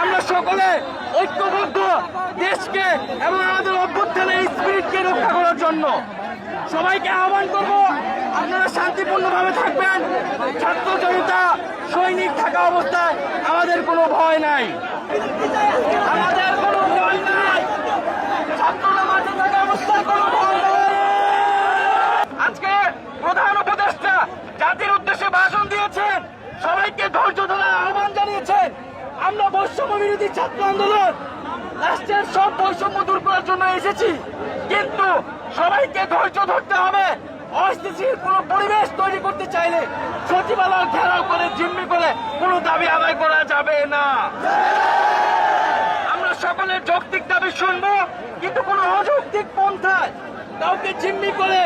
আমরা সকলে ঐক্যবদ্ধ দেশকে এবং আমাদের অভ্যুত্থানের স্পিরিটকে রক্ষা করার জন্য। সবাইকে আহ্বান করব, আপনারা শান্তিপূর্ণভাবে থাকবেন। ছাত্র জনতা সৈনিক থাকা অবস্থায় আমাদের কোনো ভয় নাই, আমাদের কোনো ভয় নাই। ছাত্ররা মাঠে থাকা অবস্থায় কোনো ভয় নাই। আজকে প্রধান উপদেষ্টা জাতির উদ্দেশ্যে ভাষণ দিয়েছেন, সবাইকে ধৈর্য ধরার আহ্বান জানিয়েছেন। আমরা বৈষম্য বিরোধী ছাত্র আন্দোলন রাষ্ট্রের সব বৈষম্য দূর করার জন্য এসেছি, কিন্তু সবাইকে ধৈর্য ধরতে হবে। অস্থিতিশীল কোন পরিবেশ তৈরি করতে চাইলে সচিবালয় ঘেরাও করে জিম্মি করে কোনো দাবি আদায় করা যাবে না। আমরা সকলের যৌক্তিক দাবি শুনবো, কিন্তু কোন অযৌক্তিক পন্থায় কাউকে জিম্মি করে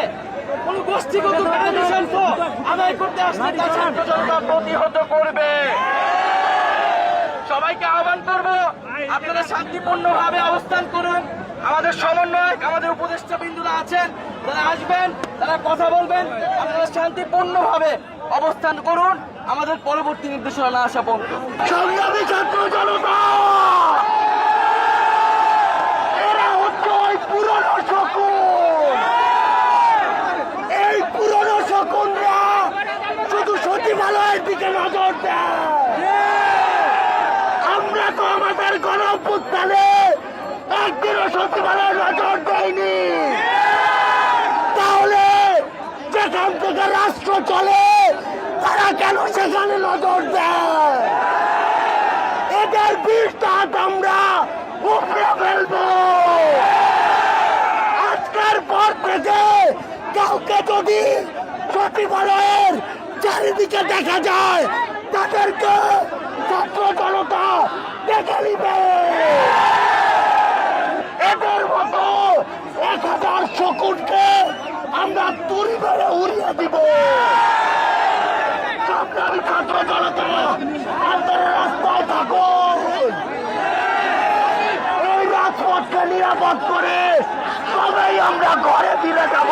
কোন গোষ্ঠীগত কর্মসংস্থান আদায় করতে আসলে তা ছাত্র জনতা প্রতিহত করবে। সবাইকে আহ্বান করব, আপনারা শান্তিপূর্ণভাবে অবস্থান করুন। আমাদের সমন্বয়ক, আমাদের উপদেষ্টা বিন্দুরা আছেন, তারা আসবেন, তারা কথা বলবেন। আপনারা শান্তিপূর্ণভাবে অবস্থান করুন আমাদের পরবর্তী নির্দেশনা না আসা পর্যন্ত। সংগ্রামী ছাত্র জনতা, এরা হচ্ছে ওই পুরনো শকুন। এই পুরনো শকুনরা শুধু সচিবালয়ের দিকে নজর দেয়। আমরা তো আমাদের গণঅভ্যুত্থানে একদিনও সচিবালয়ে নজর দেয়নি। তাহলে যেখান থেকে রাষ্ট্র চলে তারা কেন সেখানে নজর দেয়? এদের বিস্তার আমরা উপড়ে ফেলবো। আজকের পর থেকে কাউকে যদি সচিবালয়ের চারিদিকে দেখা যায়, তাদেরকে ছাত্র জনতা দেখে নিবে। এদের মতো 1000 শকুনকে আমরা তুড়ি মেরে উড়িয়ে দিব। সংগ্রামী ছাত্র জনতা, আপনারা রাস্তায় থাকুন। এই রাজপথকে নিরাপদ করে তবেই আমরা ঘরে ফিরে যাব।